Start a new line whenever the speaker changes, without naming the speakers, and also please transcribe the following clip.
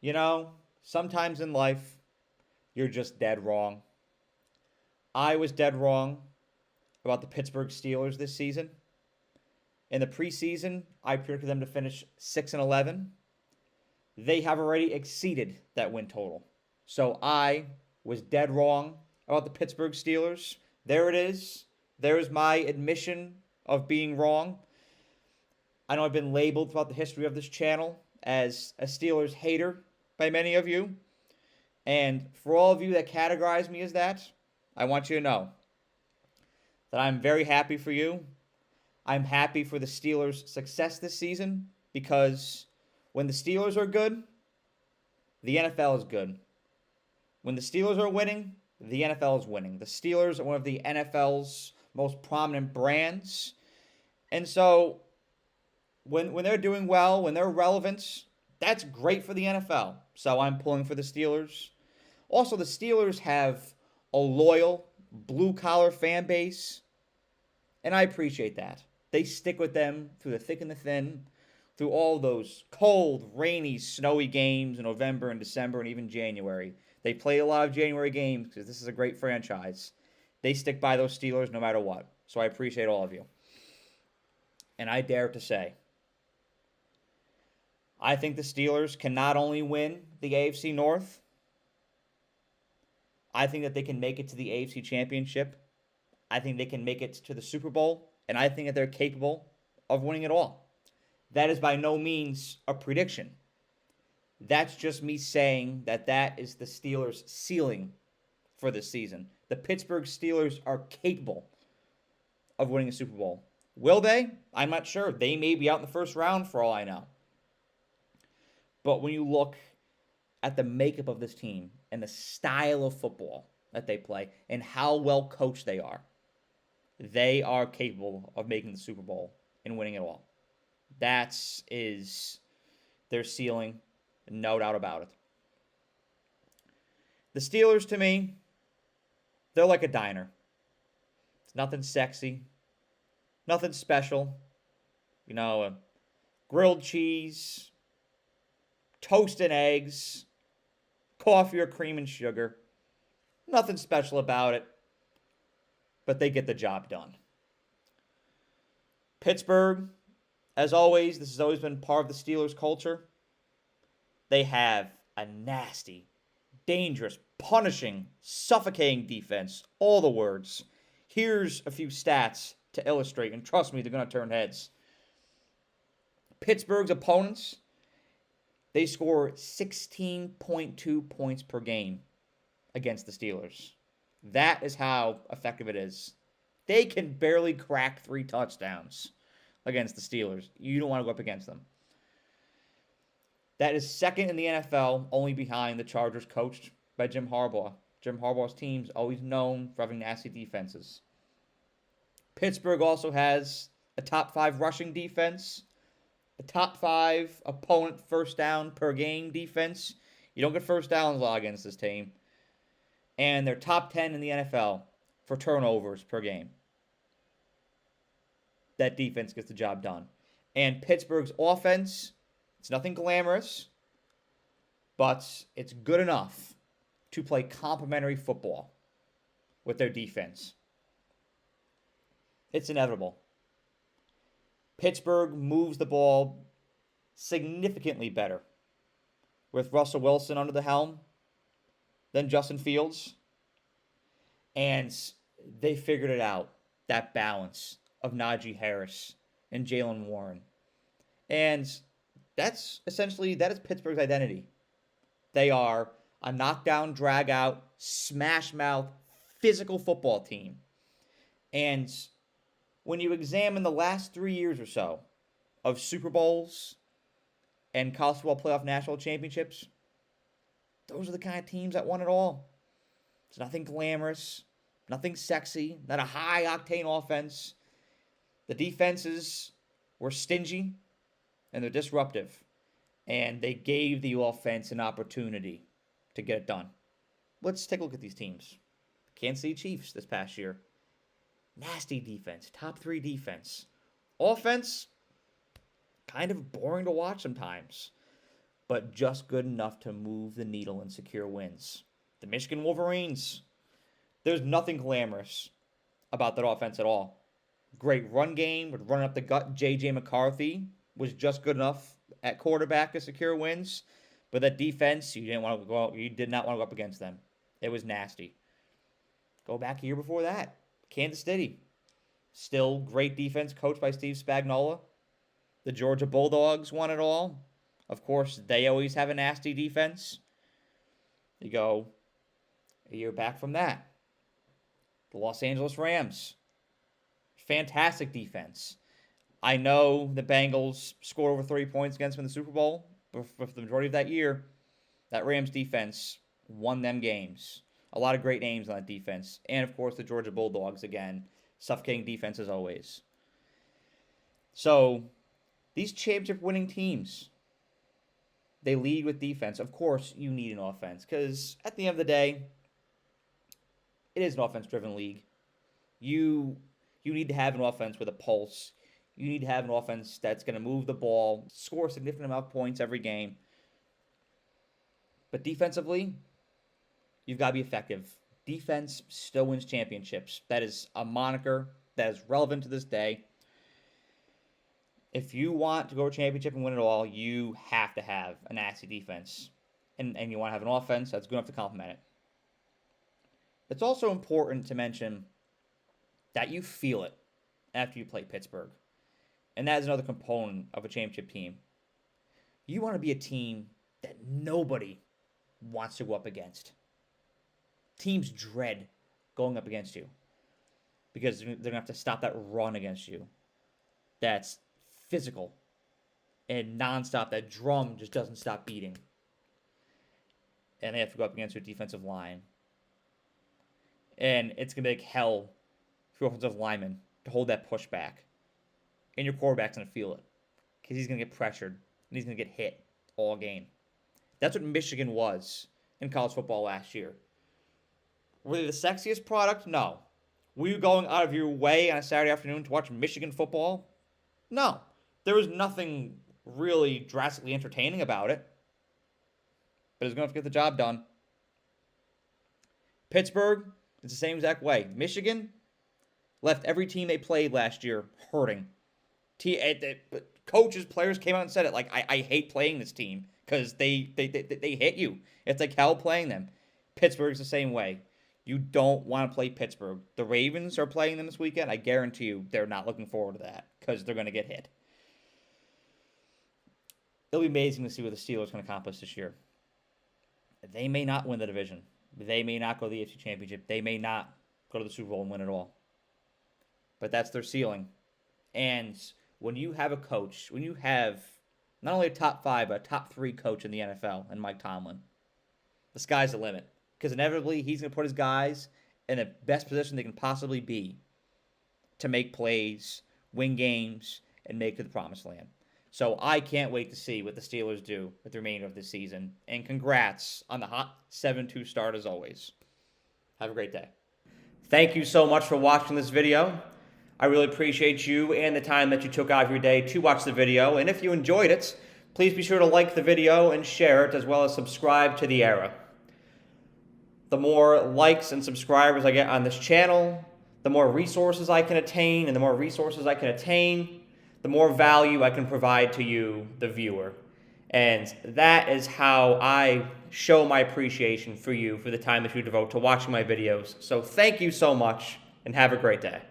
You know, sometimes in life, you're just dead wrong. I was dead wrong about the Pittsburgh Steelers this season. In the preseason, I predicted them to finish 6 and 11. They have already exceeded that win total. So I was dead wrong about the Pittsburgh Steelers. There it is. There's my admission of being wrong. I know I've been labeled throughout the history of this channel as a Steelers hater by many of you. And for all of you that categorize me as that, I want you to know that I'm very happy for you. I'm happy for the Steelers' success this season because when the Steelers are good, the NFL is good. When the Steelers are winning, the NFL is winning. The Steelers are one of the NFL's most prominent brands. And so when they're doing well, when they're relevant, that's great for the NFL. So I'm pulling for the Steelers. Also, the Steelers have a loyal blue collar fan base, and I appreciate that. They stick with them through the thick and the thin, through all those cold, rainy, snowy games in November and December and even January. They play a lot of January games because this is a great franchise. They stick by those Steelers no matter what. So I appreciate all of you. And I dare to say, I think the Steelers can not only win the AFC North, I think that they can make it to the AFC Championship. I think they can make it to the Super Bowl. And I think that they're capable of winning it all. That is by no means a prediction. That's just me saying that that is the Steelers' ceiling for this season. The Pittsburgh Steelers are capable of winning a Super Bowl. Will they? I'm not sure. They may be out in the first round for all I know. But when you look at the makeup of this team and the style of football that they play and how well coached they are capable of making the Super Bowl and winning it all. That is their ceiling, no doubt about it. The Steelers, to me, they're like a diner. It's nothing sexy, nothing special. Grilled cheese, toast and eggs, coffee or cream and sugar. Nothing special about it, but they get the job done. Pittsburgh, as always, this has always been part of the Steelers' culture. They have a nasty, dangerous, punishing, suffocating defense. All the words. Here's a few stats to illustrate, and trust me, they're going to turn heads. Pittsburgh's opponents, they score 16.2 points per game against the Steelers. That is how effective it is. They can barely crack 3 touchdowns against the Steelers. You don't want to go up against them. That is second in the NFL, only behind the Chargers coached by Jim Harbaugh. Jim Harbaugh's team's always known for having nasty defenses. Pittsburgh also has a top 5 rushing defense, a top 5 opponent first down per game defense. You don't get first downs a lot against this team. And they're top 10 in the NFL for turnovers per game. That defense gets the job done. And Pittsburgh's offense, it's nothing glamorous, but it's good enough to play complementary football with their defense. It's inevitable. Pittsburgh moves the ball significantly better with Russell Wilson under the helm than Justin Fields. And they figured it out, that balance of Najee Harris and Jalen Warren. And that is Pittsburgh's identity. They are a knockdown, drag out, smash mouth, physical football team. And when you examine the last 3 years or so of Super Bowls and college football playoff national championships, those are the kind of teams that won it all. It's nothing glamorous, nothing sexy, not a high octane offense. The defenses were stingy and they're disruptive. And they gave the offense an opportunity to get it done. Let's take a look at these teams. Kansas City Chiefs this past year. Nasty defense, top 3 defense. Offense, kind of boring to watch sometimes. but just good enough to move the needle and secure wins. The Michigan Wolverines, there's nothing glamorous about that offense at all. Great run game with running up the gut. J.J. McCarthy was just good enough at quarterback to secure wins, but that defense, you did not want to go up against them. It was nasty. Go back a year before that, Kansas City, still great defense coached by Steve Spagnuolo. The Georgia Bulldogs won it all. Of course, they always have a nasty defense. You go a year back from that. The Los Angeles Rams, fantastic defense. I know the Bengals scored over 30 points against them in the Super Bowl, but for the majority of that year, that Rams defense won them games. A lot of great names on that defense. And, of course, the Georgia Bulldogs, again, suffocating defense as always. So, these championship-winning teams, they lead with defense. Of course, you need an offense because at the end of the day, it is an offense-driven league. You need to have an offense with a pulse. You need to have an offense that's going to move the ball, score a significant amount of points every game. But defensively, you've got to be effective. Defense still wins championships. That is a moniker that is relevant to this day. If you want to go to a championship and win it all, you have to have a nasty defense. And you want to have an offense that's good enough to complement it. It's also important to mention that you feel it after you play Pittsburgh. And that is another component of a championship team. You want to be a team that nobody wants to go up against. Teams dread going up against you because they're going to have to stop that run against you. That's physical and nonstop. That drum just doesn't stop beating. And they have to go up against your defensive line. And it's going to be like hell for your offensive lineman to hold that pushback. And your quarterback's going to feel it because he's going to get pressured and he's going to get hit all game. That's what Michigan was in college football last year. Were they the sexiest product? No. Were you going out of your way on a Saturday afternoon to watch Michigan football? No. There was nothing really drastically entertaining about it. But it's going to have to get the job done. Pittsburgh, it's the same exact way. Michigan left every team they played last year hurting. Coaches, players came out and said it. Like, I hate playing this team because they hit you. It's like hell playing them. Pittsburgh's the same way. You don't want to play Pittsburgh. The Ravens are playing them this weekend. I guarantee you they're not looking forward to that because they're going to get hit. It'll be amazing to see what the Steelers can accomplish this year. They may not win the division. They may not go to the AFC Championship. They may not go to the Super Bowl and win it all. But that's their ceiling. And when you have a coach, when you have not only a top 5, but a top 3 coach in the NFL, and Mike Tomlin, the sky's the limit. Because inevitably, he's going to put his guys in the best position they can possibly be to make plays, win games, and make it to the promised land. So I can't wait to see what the Steelers do with the remainder of this season. And congrats on the hot 7-2 start as always. Have a great day. Thank you so much for watching this video. I really appreciate you and the time that you took out of your day to watch the video. And if you enjoyed it, please be sure to like the video and share it, as well as subscribe to The Era. The more likes and subscribers I get on this channel, the more resources I can attain, and the more resources I can attain, the more value I can provide to you, the viewer. And that is how I show my appreciation for you for the time that you devote to watching my videos. So thank you so much, and have a great day.